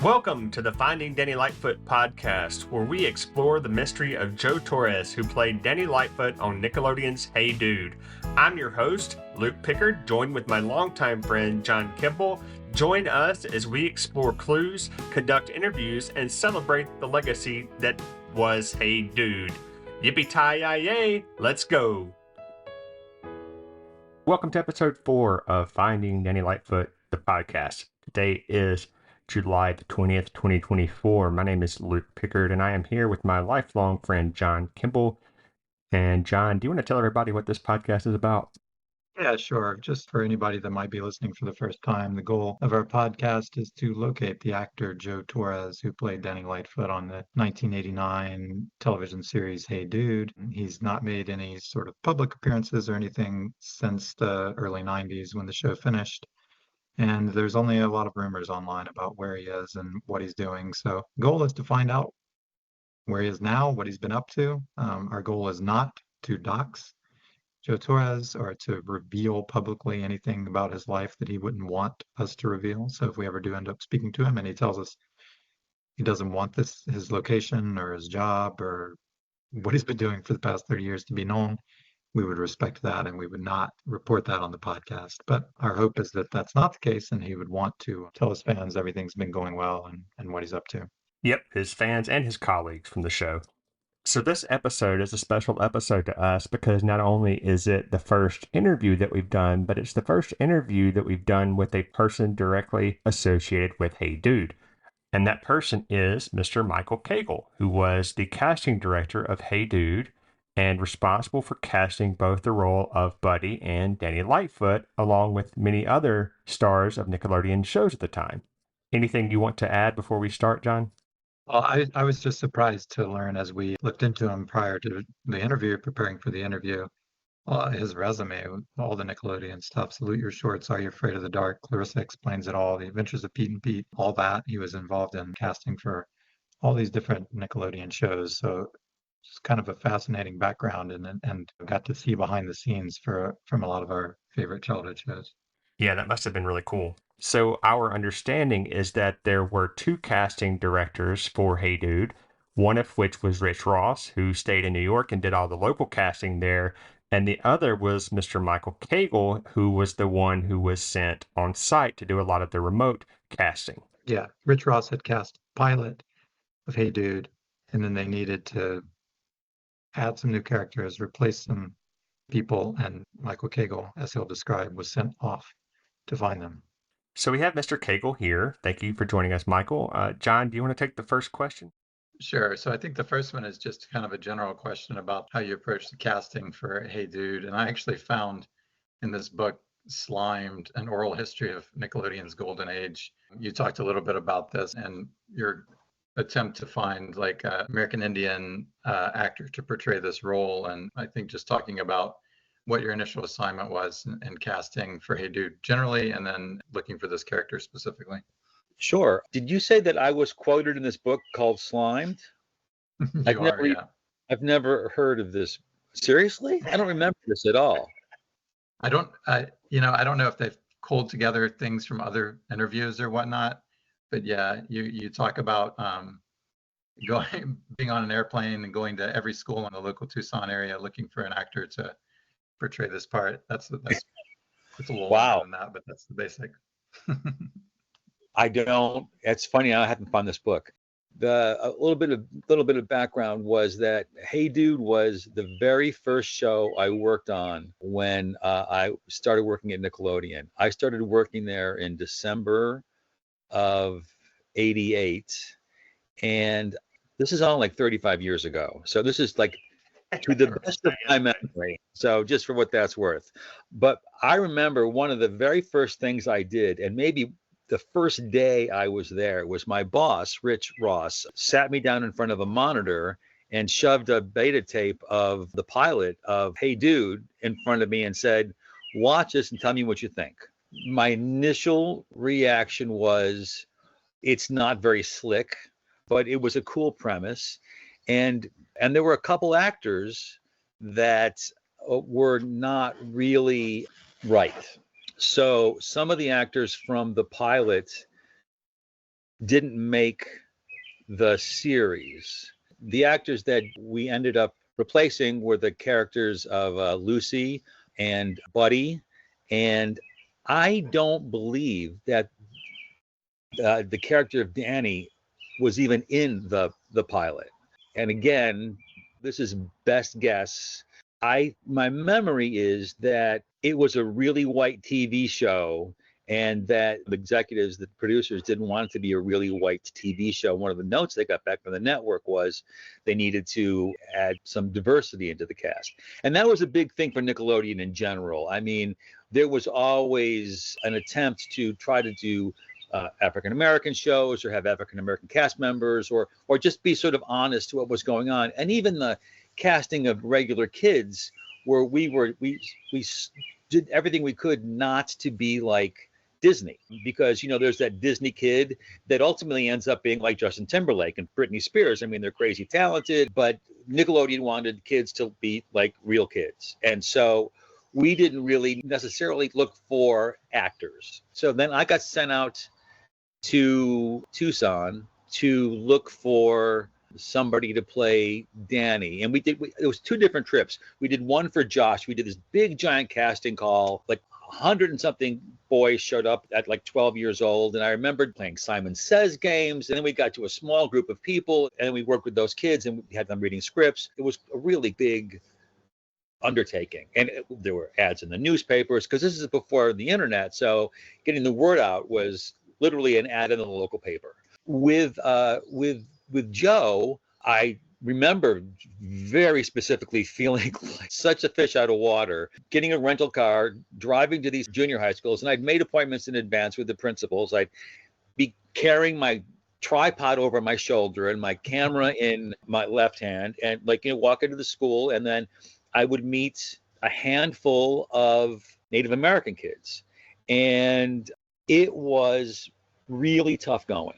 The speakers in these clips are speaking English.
Welcome to the Finding Danny Lightfoot podcast, where we explore the mystery of Joe Torres, who played Danny Lightfoot on Nickelodeon's Hey Dude. I'm your host, Luke Pickard, joined with my longtime friend, John Kimble. Join us as we explore clues, conduct interviews, and celebrate the legacy that was Hey Dude. Yippee-ki-yay, let's go! Welcome to episode 4 of Finding Danny Lightfoot, the podcast. Today is July the 20th, 2024. My name is Luke Pickard, and I am here with my lifelong friend, John Kimble. And John, do you want to tell everybody what this podcast is about? Yeah, sure. Just for anybody that might be listening for the first time, the goal of our podcast is to locate the actor Joe Torres, who played Danny Lightfoot on the 1989 television series Hey Dude. He's not made any sort of public appearances or anything since the early 90s when the show finished. And there's only a lot of rumors online about where he is and what he's doing. So the goal is to find out where he is now, what he's been up to. Our goal is not to dox Joe Torres or to reveal publicly anything about his life that he wouldn't want us to reveal. So if we ever do end up speaking to him and he tells us he doesn't want his location or his job or what he's been doing for the past 30 years to be known, we would respect that and we would not report that on the podcast. But our hope is that that's not the case and he would want to tell his fans everything's been going well and what he's up to. Yep, his fans and his colleagues from the show. So this episode is a special episode to us because not only is it the first interview that we've done, but it's the first interview that we've done with a person directly associated with Hey Dude. And that person is Mr. Michael Koegel, who was the casting director of Hey Dude and responsible for casting both the role of Buddy and Danny Lightfoot, along with many other stars of Nickelodeon shows at the time. Anything you want to add before we start, John? Well, I was just surprised to learn as we looked into him prior to the interview, preparing for the interview, his resume, all the Nickelodeon stuff, Salute Your Shorts, Are You Afraid of the Dark, Clarissa Explains It All, The Adventures of Pete and Pete, all that. He was involved in casting for all these different Nickelodeon shows. So it's kind of a fascinating background and got to see behind the scenes from a lot of our favorite childhood shows. Yeah, that must have been really cool. So our understanding is that there were two casting directors for Hey Dude, one of which was Rich Ross, who stayed in New York and did all the local casting there, and the other was Mr. Michael Koegel, who was the one who was sent on site to do a lot of the remote casting. Yeah, Rich Ross had cast pilot of Hey Dude, and then they needed to add some new characters, replace some people, and Michael Koegel, as he'll describe, was sent off to find them. So we have Mr. Koegel here. Thank you for joining us, Michael. John, do you want to take the first question? Sure. So I think the first one is just kind of a general question about how you approach the casting for Hey Dude. And I actually found in this book, Slimed, an oral history of Nickelodeon's golden age. You talked a little bit about this and your attempt to find like an American Indian actor to portray this role. And I think just talking about what your initial assignment was in casting for Hey Dude generally, and then looking for this character specifically. Sure. Did you say that I was quoted in this book called Slimed? I've never heard of this. Seriously? I don't remember this at all. I don't know if they've culled together things from other interviews or whatnot, but yeah, you talk about being on an airplane and going to every school in the local Tucson area looking for an actor to portray this part. That's it's a little longer than that, but that's the basic. I don't. It's funny. I haven't found this book. A little bit of background was that Hey Dude was the very first show I worked on when I started working at Nickelodeon. I started working there in December of '88, and this is all like 35 years ago. So this is like to the best of my memory. So just for what that's worth. But I remember one of the very first things I did, and maybe the first day I was there, was my boss, Rich Ross, sat me down in front of a monitor and shoved a beta tape of the pilot of Hey Dude in front of me and said, watch this and tell me what you think. My initial reaction was, it's not very slick, but it was a cool premise. And there were a couple actors that were not really right. So some of the actors from the pilot didn't make the series. The actors that we ended up replacing were the characters of Lucy and Buddy. And I don't believe that the character of Danny was even in the pilot. And again, this is best guess. My memory is that it was a really white TV show, and that the executives, the producers, didn't want it to be a really white TV show. One of the notes they got back from the network was they needed to add some diversity into the cast. And that was a big thing for Nickelodeon in general. I mean, there was always an attempt to try to do African American shows or have African American cast members, or just be sort of honest to what was going on. And even the casting of regular kids, where we did everything we could not to be like Disney, because there's that Disney kid that ultimately ends up being like Justin Timberlake and Britney Spears. I mean, they're crazy talented, but Nickelodeon wanted kids to be like real kids, and so we didn't really necessarily look for actors. So then I got sent out to Tucson to look for somebody to play Danny. And it was two different trips. We did one for Josh. We did this big giant casting call, like 100 and something boys showed up at like 12 years old. And I remembered playing Simon Says games. And then we got to a small group of people and we worked with those kids and we had them reading scripts. It was a really big undertaking. And there were ads in the newspapers because this is before the internet. So getting the word out was literally an ad in the local paper. With Joe, I remember very specifically feeling like such a fish out of water, getting a rental car, driving to these junior high schools, and I'd made appointments in advance with the principals. I'd be carrying my tripod over my shoulder and my camera in my left hand, and walk into the school, and then I would meet a handful of Native American kids, and it was really tough going.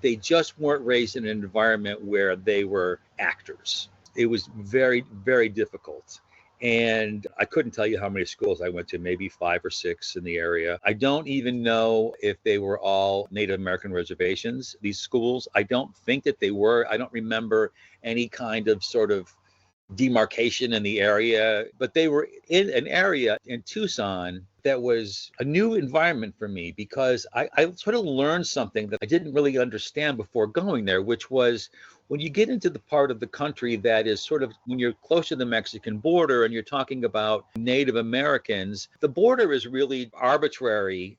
They just weren't raised in an environment where they were actors. It was very, very difficult. And I couldn't tell you how many schools I went to, maybe 5 or 6 in the area. I don't even know if they were all Native American reservations, these schools. I don't think that they were. I don't remember any kind of sort of demarcation in the area, but they were in an area in Tucson that was a new environment for me, because I sort of learned something that I didn't really understand before going there, which was when you get into the part of the country that is sort of, when you're close to the Mexican border and you're talking about Native Americans, the border is really arbitrary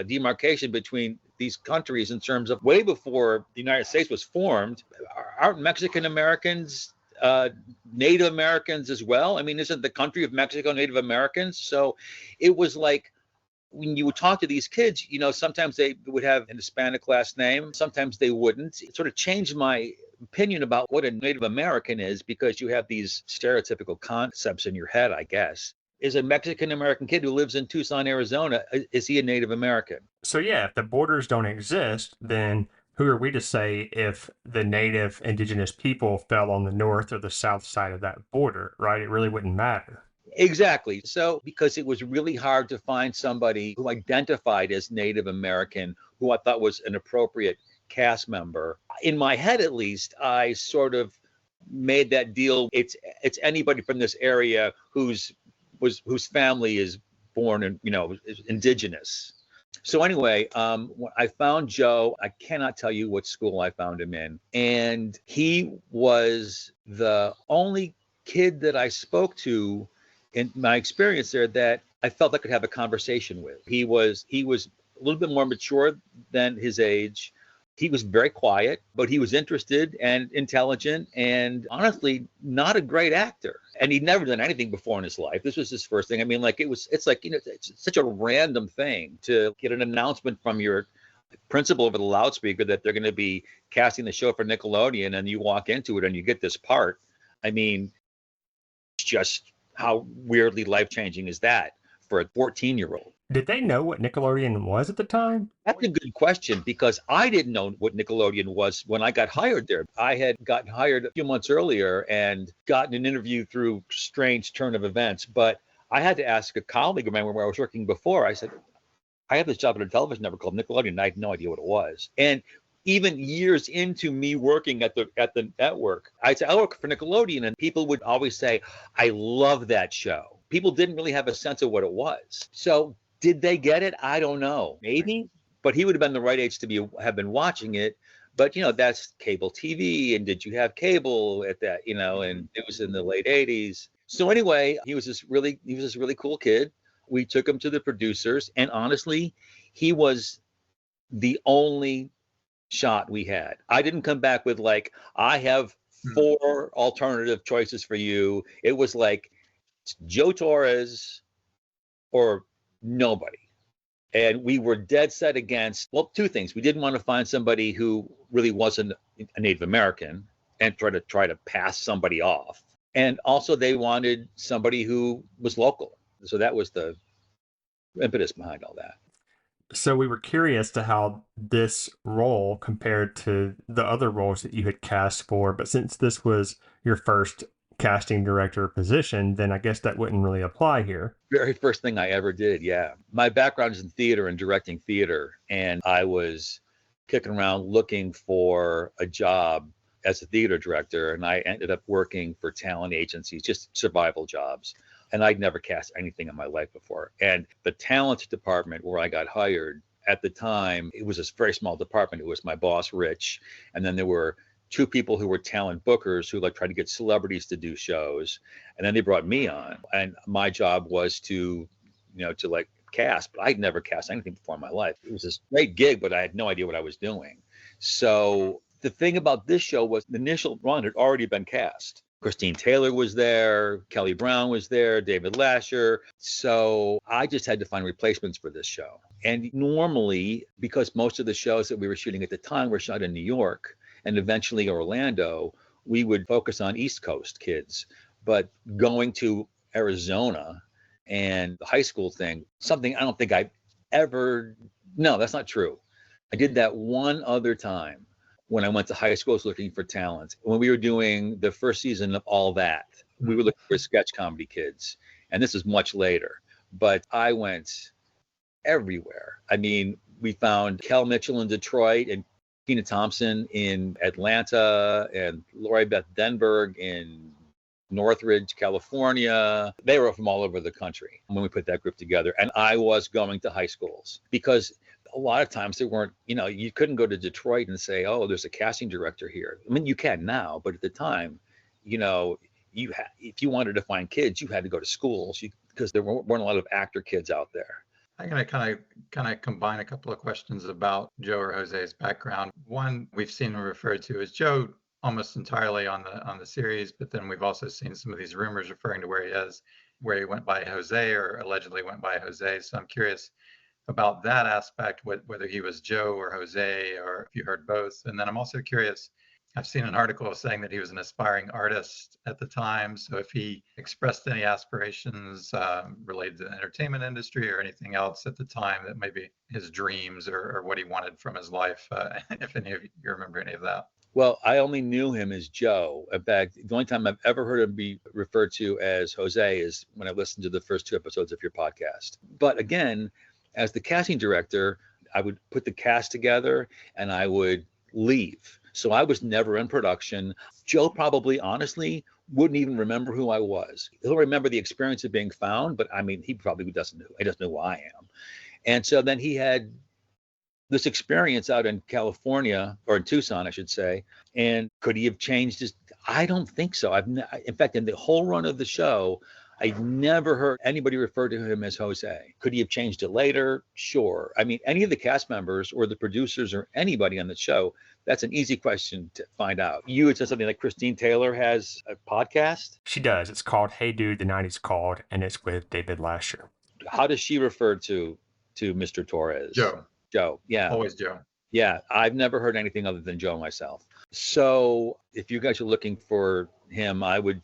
demarcation between these countries in terms of way before the United States was formed. Aren't Mexican Americans Native Americans as well? I mean, isn't the country of Mexico Native Americans? So it was like, when you would talk to these kids, sometimes they would have an Hispanic last name, sometimes they wouldn't. It sort of changed my opinion about what a Native American is, because you have these stereotypical concepts in your head, I guess. Is a Mexican American kid who lives in Tucson, Arizona, is he a Native American? So yeah, if the borders don't exist, then who are we to say if the native indigenous people fell on the north or the south side of that border, right? It really wouldn't matter. Exactly. So, because it was really hard to find somebody who identified as Native American, who I thought was an appropriate cast member. In my head, at least, I sort of made that deal. It's anybody from this area whose family is born and is indigenous. So anyway, I found Joe. I cannot tell you what school I found him in. And he was the only kid that I spoke to in my experience there that I felt I could have a conversation with. He was a little bit more mature than his age. He was very quiet, but he was interested and intelligent and honestly not a great actor. And he'd never done anything before in his life. This was his first thing. I mean, it's such a random thing to get an announcement from your principal over the loudspeaker that they're going to be casting the show for Nickelodeon, and you walk into it and you get this part. I mean, it's just how weirdly life-changing is that for a 14-year-old? Did they know what Nickelodeon was at the time? That's a good question, because I didn't know what Nickelodeon was when I got hired there. I had gotten hired a few months earlier and gotten an interview through strange turn of events. But I had to ask a colleague of mine where I was working before. I said, I had this job at a television network called Nickelodeon, and I had no idea what it was. And even years into me working at the network, I'd say I work for Nickelodeon, and people would always say, I love that show. People didn't really have a sense of what it was. So did they get it? I don't know. Maybe, but he would have been the right age to have been watching it. But that's cable TV, and did you have cable at that? And it was in the late '80s. So anyway, he was this really cool kid. We took him to the producers, and honestly, he was the only shot we had. I didn't come back with like, I have 4 alternative choices for you. It was like Joe Torres or nobody. And we were dead set against, well, 2 things. We didn't want to find somebody who really wasn't a Native American and try to pass somebody off. And also they wanted somebody who was local. So that was the impetus behind all that. So we were curious to how this role compared to the other roles that you had cast for, but since this was your first casting director position, then I guess that wouldn't really apply here. Very first thing I ever did, yeah. My background is in theater and directing theater, and I was kicking around looking for a job as a theater director, and I ended up working for talent agencies, just survival jobs. And I'd never cast anything in my life before. And the talent department where I got hired at the time, it was a very small department. It was my boss, Rich. And then there were 2 people who were talent bookers who tried to get celebrities to do shows. And then they brought me on. And my job was to cast, but I'd never cast anything before in my life. It was this great gig, but I had no idea what I was doing. So the thing about this show was the initial run had already been cast. Christine Taylor was there, Kelly Brown was there, David Lasher. So I just had to find replacements for this show. And normally, because most of the shows that we were shooting at the time were shot in New York and eventually Orlando, we would focus on East Coast kids. But going to Arizona and the high school thing, something I don't think I ever, no, that's not true. I did that one other time. When I went to high schools looking for talent. When we were doing the first season of All That, we were looking for sketch comedy kids. And this is much later. But I went everywhere. I mean, we found Kel Mitchell in Detroit and Tina Thompson in Atlanta and Lori Beth Denberg in Northridge, California. They were from all over the country when we put that group together. And I was going to high schools because a lot of times there weren't, you couldn't go to Detroit and say, oh, there's a casting director here. I mean, you can now, but at the time, if you wanted to find kids, you had to go to schools because there weren't a lot of actor kids out there. I'm going to kind of combine a couple of questions about Joe or Jose's background. One we've seen him referred to as Joe almost entirely on the series, but then we've also seen some of these rumors referring to where he went by Jose or allegedly went by Jose. So I'm curious about that aspect, whether he was Joe or Jose, or if you heard both. And then I'm also curious, I've seen an article saying that he was an aspiring artist at the time. So if he expressed any aspirations related to the entertainment industry or anything else at the time that maybe his dreams or what he wanted from his life, if any of you remember any of that. Well, I only knew him as Joe. In fact, the only time I've ever heard him be referred to as Jose is when I listened to the first 2 episodes of your podcast. But again, as the casting director, I would put the cast together and I would leave. So I was never in production. Joe probably, honestly, wouldn't even remember who I was. He'll remember the experience of being found, but I mean, he probably doesn't know. He doesn't know who I am. And so then he had this experience out in California, or in Tucson, I should say. And could he have changed his? I don't think so. In fact, in the whole run of the show, I never heard anybody refer to him as Jose. Could he have changed it later? Sure. I mean, any of the cast members or the producers or anybody on the show, that's an easy question to find out. You had said something like Christine Taylor has a podcast? She does. It's called Hey Dude, the 90s Called, and it's with David Lasher. How does she refer to Mr. Torres? Joe. Joe, yeah. Always Joe. Yeah, I've never heard anything other than Joe myself. So if you guys are looking for him, I would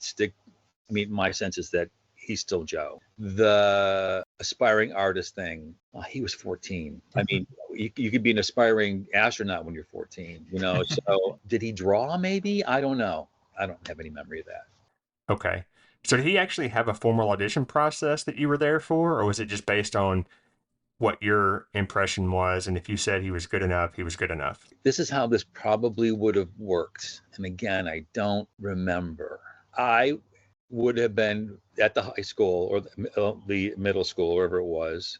my sense is that he's still Joe. The aspiring artist thing, he was 14. I mean, you could be an aspiring astronaut when you're 14, So did he draw maybe? I don't know. I don't have any memory of that. Okay. So did he actually have a formal audition process that you were there for, or was it just based on what your impression was, and if you said he was good enough, he was good enough. This is how this probably would have worked. And again, I don't remember. I would have been at the high school or the middle school, wherever it was,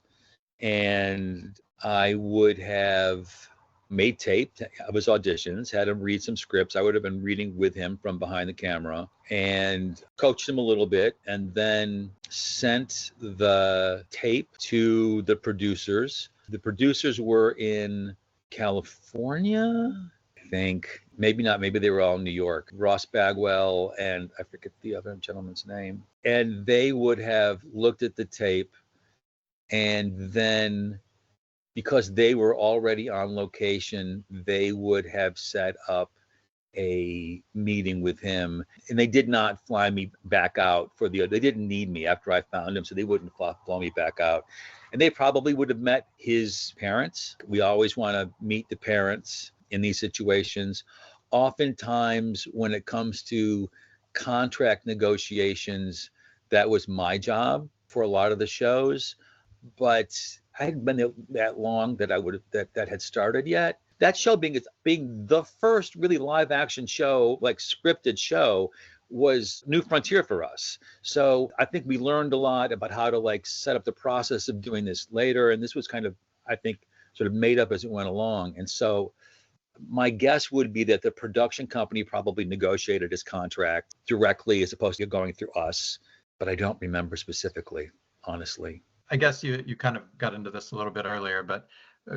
and I would have made tape of his auditions, had him read some scripts. I would have been reading with him from behind the camera and coached him a little bit, and then sent the tape to the producers. The producers were in California, I think. Maybe not. Maybe they were all in New York. Ross Bagwell and I forget the other gentleman's name. And they would have looked at the tape, and then, because they were already on location, they would have set up a meeting with him. And they did not fly me back out they didn't need me after I found him, so they wouldn't fly me back out. And they probably would have met his parents. We always want to meet the parents in these situations. Oftentimes, when it comes to contract negotiations, that was my job for a lot of the shows. But I hadn't been there that long that that had started yet. That show being the first really live action show, like scripted show, was new frontier for us. So I think we learned a lot about how to like set up the process of doing this later. And this was kind of, I think, sort of made up as it went along. And so my guess would be that the production company probably negotiated his contract directly as opposed to going through us. But I don't remember specifically, honestly. I guess you kind of got into this a little bit earlier, but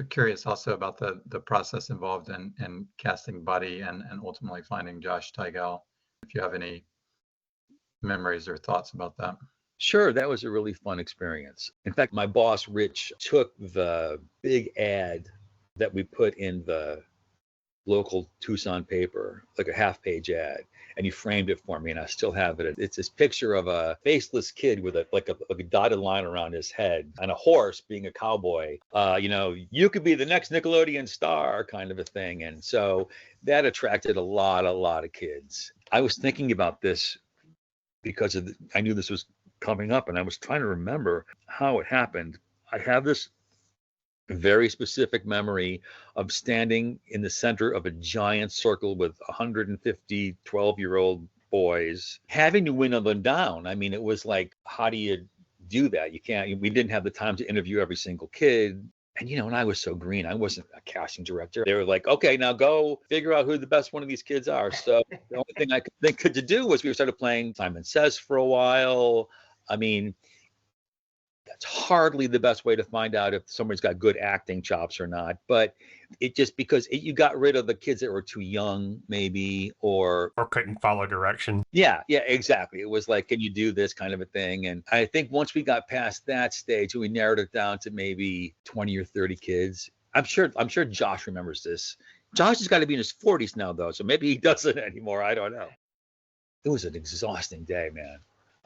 curious also about the process involved in casting Buddy and ultimately finding Josh Tigel. If you have any memories or thoughts about that. Sure, that was a really fun experience. In fact, my boss, Rich, took the big ad that we put in the local Tucson paper, like a half-page ad, and he framed it for me, and I still have it. It's this picture of a faceless kid with a dotted line around his head and a horse being a cowboy. You could be the next Nickelodeon star, kind of a thing. And so that attracted a lot of kids. I was thinking about this because I knew this was coming up, and I was trying to remember how it happened. I have this very specific memory of standing in the center of a giant circle with 150 12-year-old boys, having to winnow them down. I mean, it was like, how do you do that? We didn't have the time to interview every single kid. And, and I was so green. I wasn't a casting director. They were like, okay, now go figure out who the best one of these kids are. So the only thing I could think to do was we started playing Simon Says for a while. I mean, that's hardly the best way to find out if somebody's got good acting chops or not. But it just because you got rid of the kids that were too young, maybe, or couldn't follow direction. Yeah, exactly. It was like, can you do this kind of a thing? And I think once we got past that stage, we narrowed it down to maybe 20 or 30 kids. I'm sure Josh remembers this. Josh has got to be in his 40s now, though, so maybe he doesn't anymore. I don't know. It was an exhausting day, man.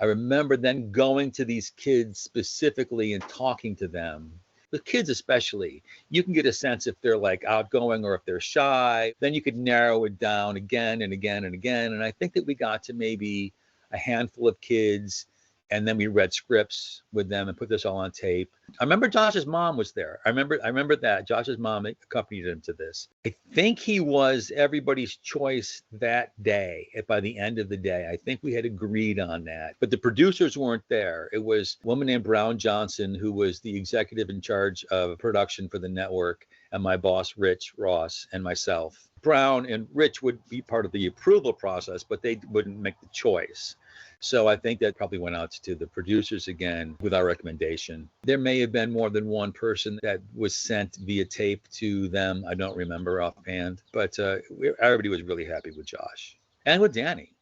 I remember then going to these kids specifically and talking to them. The kids especially, you can get a sense if they're like outgoing or if they're shy. Then you could narrow it down again and again and again. And I think that we got to maybe a handful of kids, and then we read scripts with them and put this all on tape. I remember Josh's mom was there. I remember that Josh's mom accompanied him to this. I think he was everybody's choice that day. By the end of the day, I think we had agreed on that. But the producers weren't there. It was a woman named Brown Johnson, who was the executive in charge of production for the network, and my boss, Rich Ross, and myself. Brown and Rich would be part of the approval process, but they wouldn't make the choice. So I think that probably went out to the producers again with our recommendation. There may have been more than one person that was sent via tape to them. I don't remember offhand, but everybody was really happy with Josh and with Danny.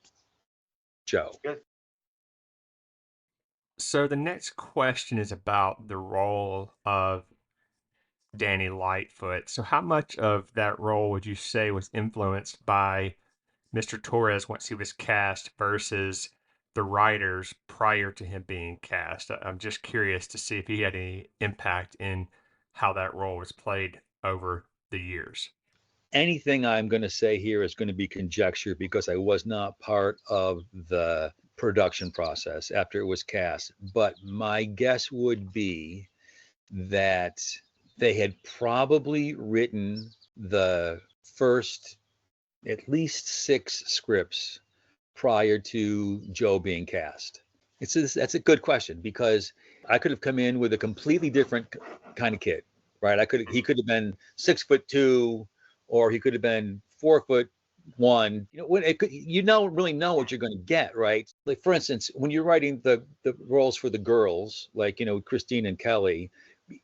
Joe. Good. So the next question is about the role of Danny Lightfoot. So how much of that role would you say was influenced by Mr. Torres once he was cast versus the writers prior to him being cast? I'm just curious to see if he had any impact in how that role was played over the years. Anything I'm going to say here is going to be conjecture because I was not part of the production process after it was cast. But my guess would be that they had probably written the first at least 6 scripts prior to Joe being cast. That's a good question, because I could have come in with a completely different kind of kid, right? He could have been 6'2", or he could have been 4'1". You don't really know what you're going to get, right? Like, for instance, when you're writing the roles for the girls, like, Christine and Kelly,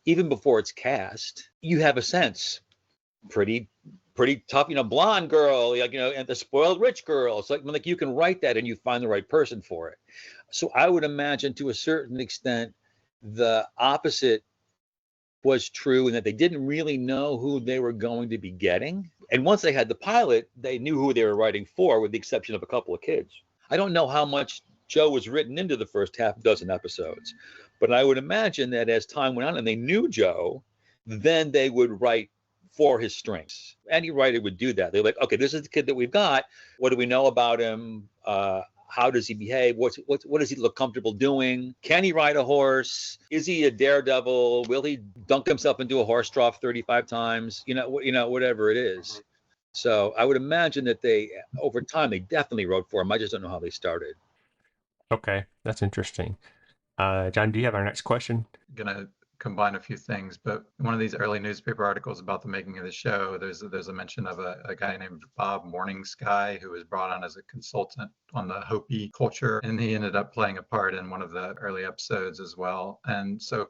even before it's cast, you have a sense. Pretty tough, blonde girl, like, and the spoiled rich girl. It's like you can write that and you find the right person for it. So I would imagine, to a certain extent, the opposite was true, in that they didn't really know who they were going to be getting. And once they had the pilot, they knew who they were writing for, with the exception of a couple of kids. I don't know how much Joe was written into the first half dozen episodes, but I would imagine that as time went on and they knew Joe, then they would write for his strengths. Any writer would do that. They're like, okay, this is the kid that we've got. What do we know about him? How does he behave? What does he look comfortable doing? Can he ride a horse? Is he a daredevil? Will he dunk himself into a horse trough 35 times? Whatever it is. So I would imagine that over time, they definitely wrote for him. I just don't know how they started. Okay, that's interesting. John, do you have our next question? Gonna combine a few things, but one of these early newspaper articles about the making of the show, there's a mention of a guy named Bob Morningsky, who was brought on as a consultant on the Hopi culture, and he ended up playing a part in one of the early episodes as well. And so,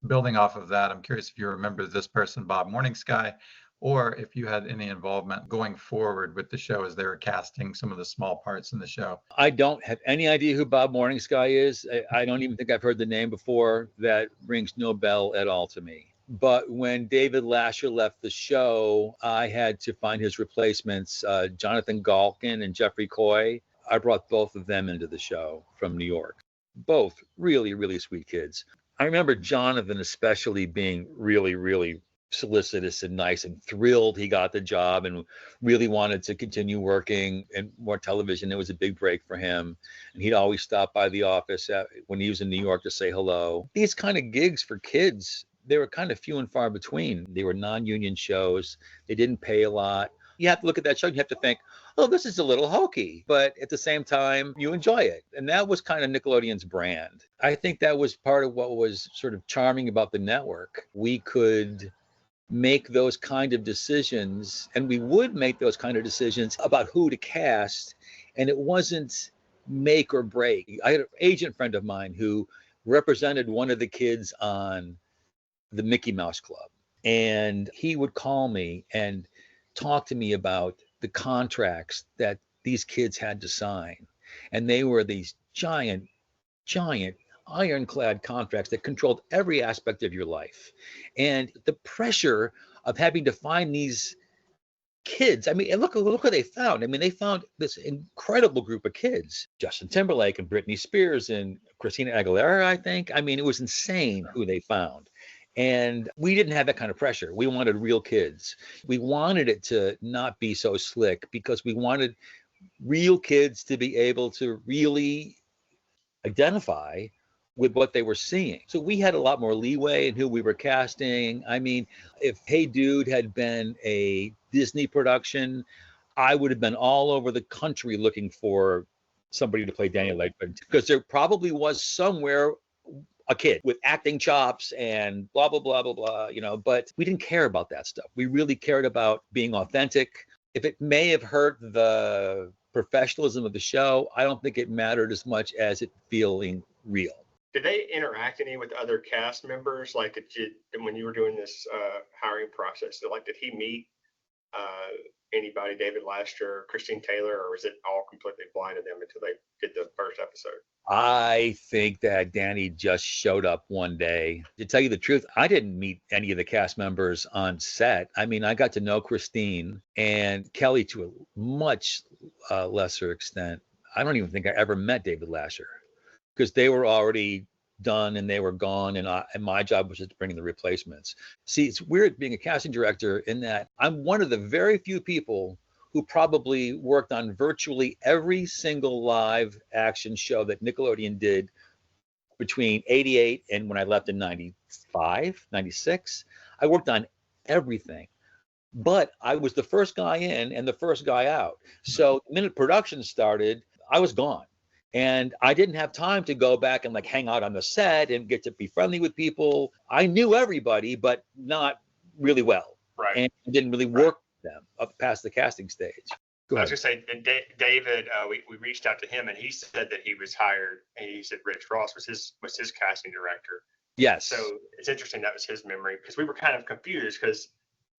building off of that, I'm curious if you remember this person, Bob Morningsky, or if you had any involvement going forward with the show as they were casting some of the small parts in the show. I don't have any idea who Bob Morningsky is. I don't even think I've heard the name before. That rings no bell at all to me. But when David Lasher left the show, I had to find his replacements, Jonathan Galkin and Jeffrey Coy. I brought both of them into the show from New York. Both really, really sweet kids. I remember Jonathan especially being really, really solicitous and nice and thrilled he got the job and really wanted to continue working in more television. It was a big break for him. And he'd always stop by the office when he was in New York to say hello. These kind of gigs for kids, they were kind of few and far between. They were non-union shows. They didn't pay a lot. You have to look at that show and you have to think, oh, this is a little hokey, but at the same time, you enjoy it. And that was kind of Nickelodeon's brand. I think that was part of what was sort of charming about the network. We could make those kind of decisions, and we would make those kind of decisions about who to cast, and it wasn't make or break. I had an agent friend of mine who represented one of the kids on the Mickey Mouse Club, and he would call me and talk to me about the contracts that these kids had to sign, and they were these giant ironclad contracts that controlled every aspect of your life. And the pressure of having to find these kids, I mean, look what they found. I mean, they found this incredible group of kids, Justin Timberlake and Britney Spears and Christina Aguilera, I think. I mean, it was insane who they found. And we didn't have that kind of pressure. We wanted real kids. We wanted it to not be so slick, because we wanted real kids to be able to really identify with what they were seeing. So we had a lot more leeway in who we were casting. I mean, if Hey Dude had been a Disney production, I would have been all over the country looking for somebody to play Danny Lightfoot, because there probably was somewhere a kid with acting chops and blah, blah, blah, blah, blah, but we didn't care about that stuff. We really cared about being authentic. If it may have hurt the professionalism of the show, I don't think it mattered as much as it feeling real. Did they interact any with other cast members? Like, when you were doing this hiring process, did he meet anybody, David Lasher, Christine Taylor, or was it all completely blind to them until they did the first episode? I think that Danny just showed up one day. To tell you the truth, I didn't meet any of the cast members on set. I mean, I got to know Christine and Kelly to a much lesser extent. I don't even think I ever met David Lasher, because they were already done and they were gone, and my job was just to bring in the replacements. See, it's weird being a casting director in that I'm one of the very few people who probably worked on virtually every single live action show that Nickelodeon did between 88 and when I left in 95, 96. I worked on everything. But I was the first guy in and the first guy out. So the minute production started, I was gone. And I didn't have time to go back and like hang out on the set and get to be friendly with people. I knew everybody, but not really well. Right. And didn't really work with them up past the casting stage. I was going to say, David, we reached out to him and he said that he was hired, and he said Rich Ross was his casting director. Yes. So it's interesting that was his memory, because we were kind of confused because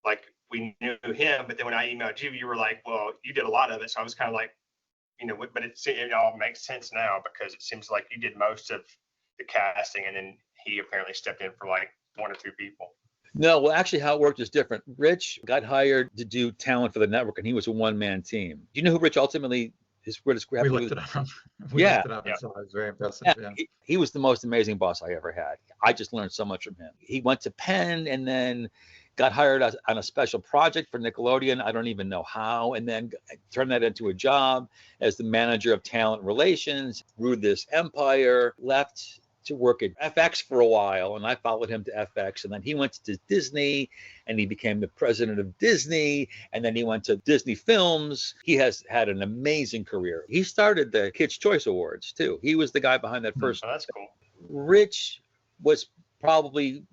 like we knew him, but then when I emailed you, you were like, well, you did a lot of it. So I was kind of like, but it all makes sense now, because it seems like you did most of the casting and then he apparently stepped in for like one or two people. No, well, actually, how it worked is different. Rich got hired to do talent for the network, and he was a one-man team. Do you know who Rich ultimately is? Where does we looked it up. We looked it up, and so it was very impressive. Yeah. He was the most amazing boss I ever had. I just learned so much from him. He went to Penn and then got hired on a special project for Nickelodeon. I don't even know how, and then turned that into a job as the manager of talent relations, grew this empire, left to work at FX for a while, and I followed him to FX, and then he went to Disney and he became the president of Disney, and then he went to Disney Films. He has had an amazing career. He started the Kids' Choice Awards too. He was the guy behind that first. Oh, that's cool. Rich was probably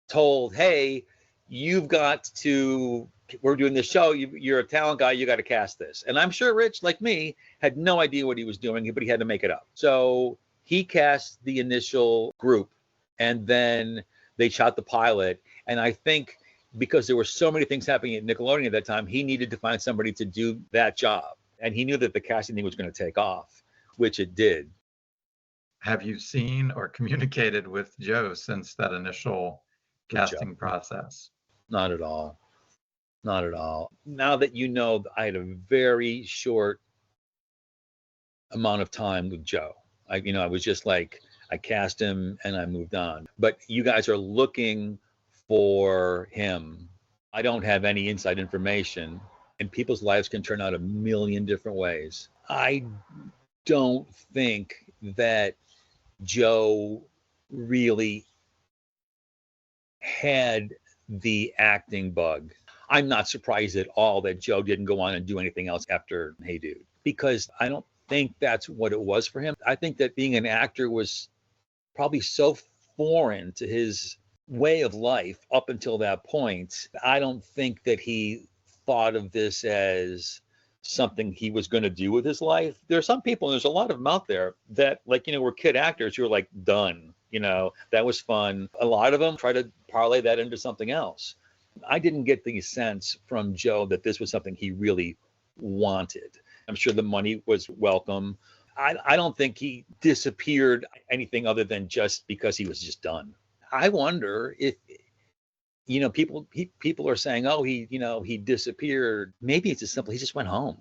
told, hey, we're doing this show, you're a talent guy, you got to cast this. And I'm sure Rich, like me, had no idea what he was doing, but he had to make it up. So he cast the initial group, and then they shot the pilot. And I think because there were so many things happening at Nickelodeon at that time, he needed to find somebody to do that job. And he knew that the casting thing was going to take off, which it did. Have you seen or communicated with Joe since that initial casting process? Not at all. Not at all. Now that you know, I had a very short amount of time with Joe. I was just like, I cast him and I moved on. But you guys are looking for him. I don't have any inside information, and people's lives can turn out a million different ways. I don't think that Joe really had the acting bug. I'm not surprised at all that Joe didn't go on and do anything else after Hey Dude, because I don't think that's what it was for him. I think that being an actor was probably so foreign to his way of life up until that point. I don't think that he thought of this as something he was going to do with his life. There are some people, and there's a lot of them out there that, like, were kid actors who were like, done, that was fun. A lot of them try to parlay that into something else. I didn't get the sense from Joe that this was something he really wanted. I'm sure the money was welcome. I don't think he disappeared anything other than just because he was just done. I wonder if, people are saying, oh, he disappeared. Maybe it's as simple, he just went home,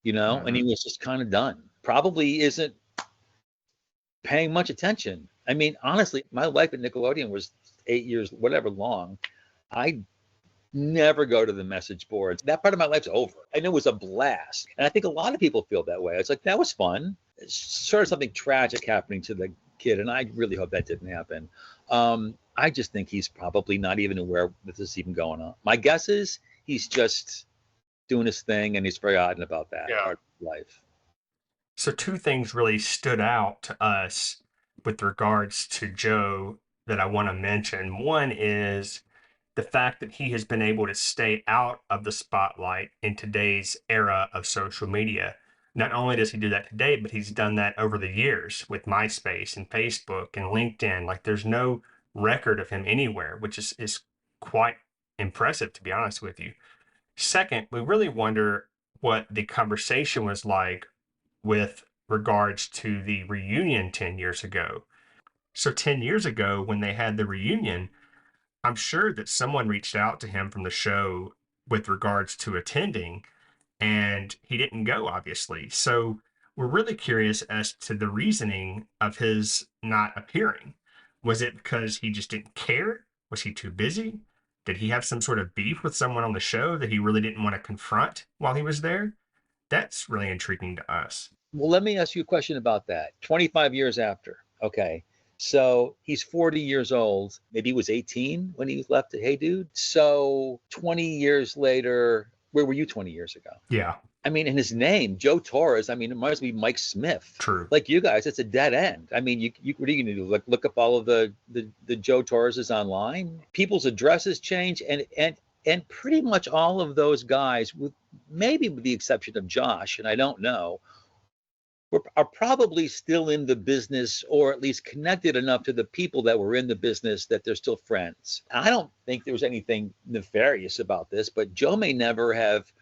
and he was just kind of done. Probably isn't paying much attention. I mean, honestly, my life at Nickelodeon was 8 years, whatever long. I never go to the message boards. That part of my life's over. I know it was a blast. And I think a lot of people feel that way. It's like, that was fun. It's sort of something tragic happening to the kid. And I really hope that didn't happen. I just think he's probably not even aware that this is even going on. My guess is he's just doing his thing and he's forgotten about that part of life. So two things really stood out to us with regards to Joe that I want to mention. One is the fact that he has been able to stay out of the spotlight in today's era of social media. Not only does he do that today, but he's done that over the years with MySpace and Facebook and LinkedIn. Like, there's no record of him anywhere, which is quite impressive, to be honest with you. Second, we really wonder what the conversation was like with regards to the reunion 10 years ago. So 10 years ago, when they had the reunion, I'm sure that someone reached out to him from the show with regards to attending, and he didn't go, obviously. So we're really curious as to the reasoning of his not appearing. Was it because he just didn't care? Was he too busy? Did he have some sort of beef with someone on the show that he really didn't want to confront while he was there? That's really intriguing to us. Well, let me ask you a question about that. 25 years after, Okay. So he's 40 years old. Maybe he was 18 when he left Hey Dude. So 20 years later, where were you 20 years ago? Yeah, I mean, in his name, Joe Torres, I mean, it reminds me of Mike Smith. true. Like you guys, it's a dead end. I mean, what are you going to do? Like look up all of the Joe Torreses online? People's addresses change, and pretty much all of those guys, with maybe with the exception of Josh, and I don't know, are probably still in the business, or at least connected enough to the people that were in the business that they're still friends. I don't think there was anything nefarious about this, but Joe may never have,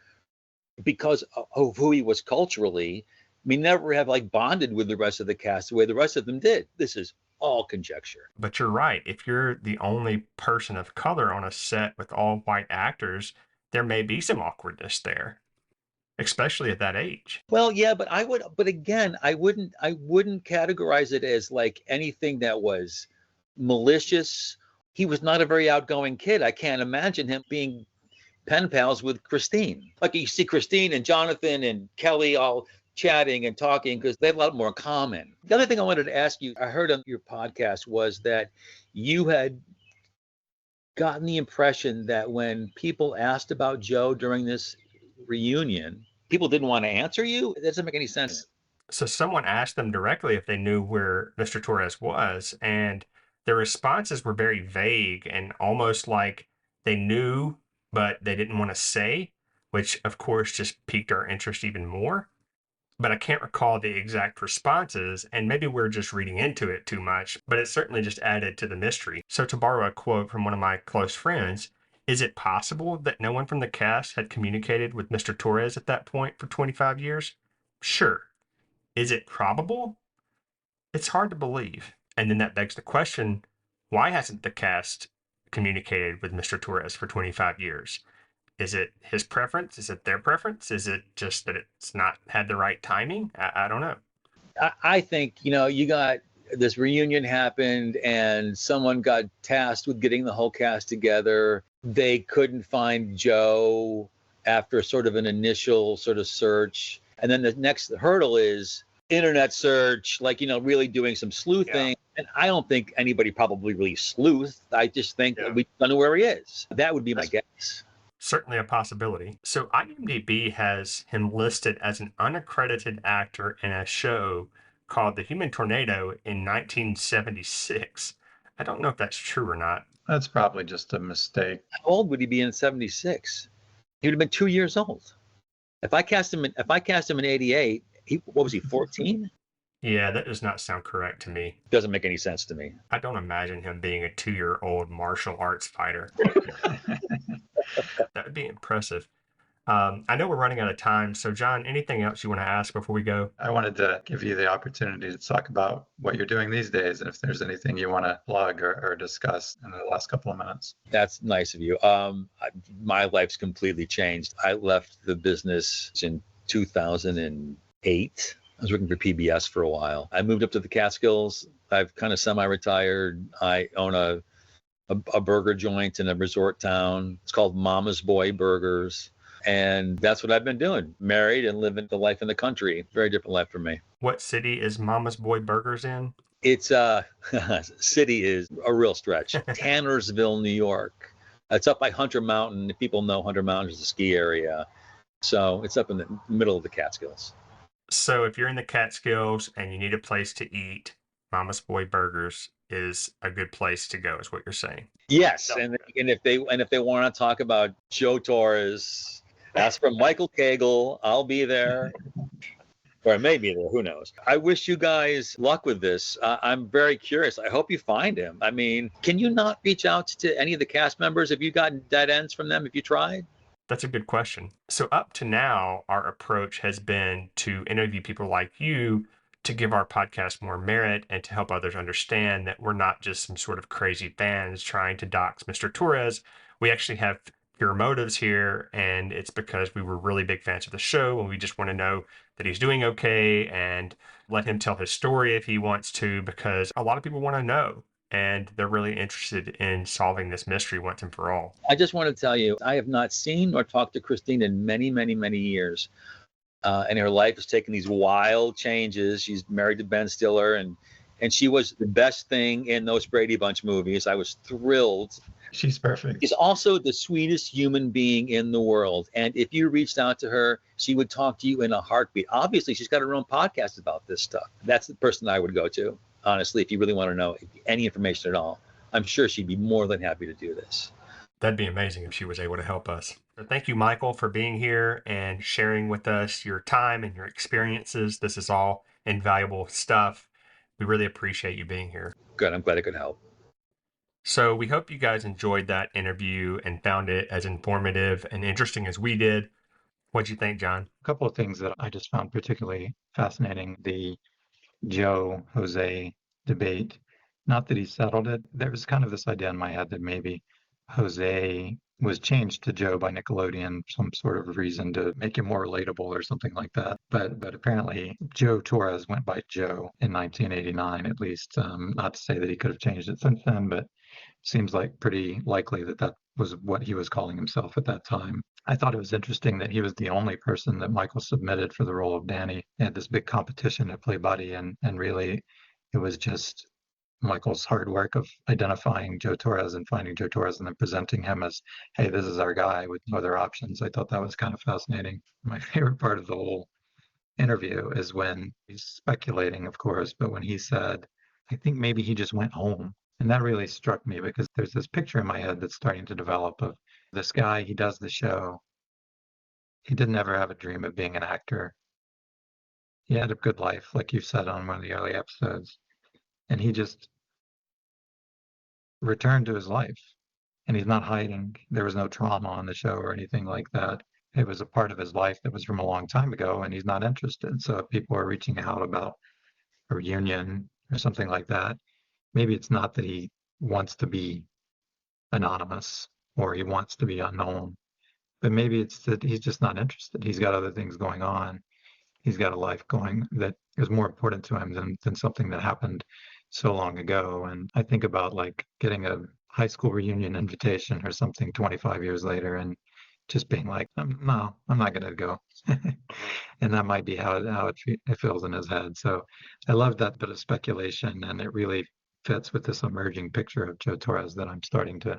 because of who he was culturally, may never have like bonded with the rest of the cast the way the rest of them did. This is all conjecture. But you're right. If you're the only person of color on a set with all white actors, there may be some awkwardness there, especially at that age. Well, yeah, but again, I wouldn't categorize it as like anything that was malicious. He was not a very outgoing kid. I can't imagine him being pen pals with Christine. Like you see Christine and Jonathan and Kelly all chatting and talking because they have a lot more in common. The other thing I wanted to ask you, I heard on your podcast, was that you had gotten the impression that when people asked about Joe during this reunion, people didn't want to answer you. That doesn't make any sense. So someone asked them directly if they knew where Mr. Torres was, and their responses were very vague and almost like they knew, but they didn't want to say, which of course just piqued our interest even more. But I can't recall the exact responses, and maybe we're just reading into it too much, but it certainly just added to the mystery. So to borrow a quote from one of my close friends, is it possible that no one from the cast had communicated with Mr. Torres at that point for 25 years? Sure. Is it probable? It's hard to believe. And then that begs the question, why hasn't the cast communicated with Mr. Torres for 25 years? Is it his preference? Is it their preference? Is it just that it's not had the right timing? I don't know. I think, you got this reunion happened and someone got tasked with getting the whole cast together. They couldn't find Joe after sort of an initial sort of search. And then the next hurdle is internet search, like, really doing some sleuthing. Yeah. And I don't think anybody probably really sleuthed. I just think we don't know where he is. That would be my guess. Certainly a possibility. So IMDb has him listed as an unaccredited actor in a show called The Human Tornado in 1976. I don't know if that's true or not. That's probably just a mistake. How old would he be in 76? He would have been 2 years old. If I cast him in 88, what was he, 14? Yeah, that does not sound correct to me. Doesn't make any sense to me. I don't imagine him being a 2-year-old martial arts fighter. That would be impressive. I know we're running out of time. So, John, anything else you want to ask before we go? I wanted to give you the opportunity to talk about what you're doing these days, and if there's anything you want to plug or discuss in the last couple of minutes. That's nice of you. My life's completely changed. I left the business in 2008. I was working for PBS for a while. I moved up to the Catskills. I've kind of semi-retired. I own a burger joint in a resort town. It's called Mama's Boy Burgers. And that's what I've been doing. Married and living the life in the country. Very different life for me. What city is Mama's Boy Burgers in? It's city is a real stretch. Tannersville, New York. It's up by Hunter Mountain. If people know Hunter Mountain is a ski area. So it's up in the middle of the Catskills. So if you're in the Catskills and you need a place to eat, Mama's Boy Burgers is a good place to go, is what you're saying. Yes, and if they want to talk about Joe Torres, ask for Michael Koegel. I'll be there, or I may be there. Who knows? I wish you guys luck with this. I'm very curious. I hope you find him. I mean, can you not reach out to any of the cast members? Have you gotten dead ends from them? Have you tried? That's a good question. So up to now, our approach has been to interview people like you to give our podcast more merit and to help others understand that we're not just some sort of crazy fans trying to dox Mr. Torres. We actually have pure motives here, and it's because we were really big fans of the show, and we just want to know that he's doing okay and let him tell his story if he wants to, because a lot of people want to know, and they're really interested in solving this mystery once and for all. I just want to tell you, I have not seen or talked to Christine in many, many, many years. And her life has taken these wild changes. She's married to Ben Stiller, and And she was the best thing in those Brady Bunch movies. I was thrilled. She's perfect. She's also the sweetest human being in the world. And if you reached out to her, she would talk to you in a heartbeat. Obviously, she's got her own podcast about this stuff. That's the person I would go to, honestly, if you really want to know any information at all. I'm sure she'd be more than happy to do this. That'd be amazing if she was able to help us. So thank you, Michael, for being here and sharing with us your time and your experiences. This is all invaluable stuff. We really appreciate you being here. Good. I'm glad I could help. So we hope you guys enjoyed that interview and found it as informative and interesting as we did. What'd you think, John? A couple of things that I just found particularly fascinating. The Joe Jose debate. Not that he settled it. There was kind of this idea in my head that maybe Jose was changed to Joe by Nickelodeon, some sort of reason to make him more relatable or something like that. But apparently Joe Torres went by Joe in 1989, at least. Not to say that he could have changed it since then, but seems like pretty likely that that was what he was calling himself at that time. I thought it was interesting that he was the only person that Michael submitted for the role of Danny. They had this big competition to play Buddy, and really it was just Michael's hard work of identifying Joe Torres and finding Joe Torres and then presenting him as, hey, this is our guy with no other options. I thought that was kind of fascinating. My favorite part of the whole interview is when he's speculating, of course, but when he said, I think maybe he just went home. And that really struck me because there's this picture in my head that's starting to develop of this guy. He does the show. He didn't ever have a dream of being an actor. He had a good life, like you said on one of the early episodes. And he just returned to his life. And he's not hiding. There was no trauma on the show or anything like that. It was a part of his life that was from a long time ago, and he's not interested. So if people are reaching out about a reunion or something like that, maybe it's not that he wants to be anonymous or he wants to be unknown, but maybe it's that he's just not interested. He's got other things going on. He's got a life going that is more important to him than something that happened so long ago. And I think about like getting a high school reunion invitation or something 25 years later and just being like, no, I'm not going to go. And that might be how it feels in his head. So I love that bit of speculation, and it really fits with this emerging picture of Joe Torres that I'm starting to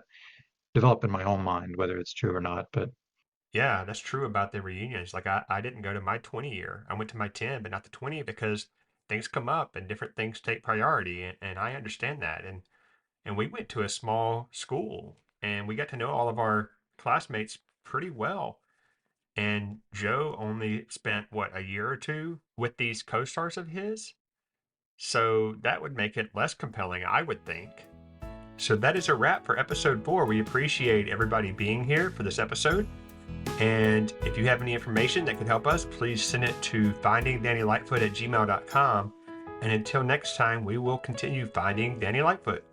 develop in my own mind, whether it's true or not. But Yeah, that's true about the reunions. Like I didn't go to my 20 year. I went to my 10, but not the 20 because things come up and different things take priority. And I understand that. And we went to a small school and we got to know all of our classmates pretty well. And Joe only spent, what, a year or two with these co-stars of his? So that would make it less compelling, I would think. So that is a wrap for episode 4. We appreciate everybody being here for this episode. And if you have any information that could help us, please send it to findingdannylightfoot@gmail.com. And until next time, we will continue finding Danny Lightfoot.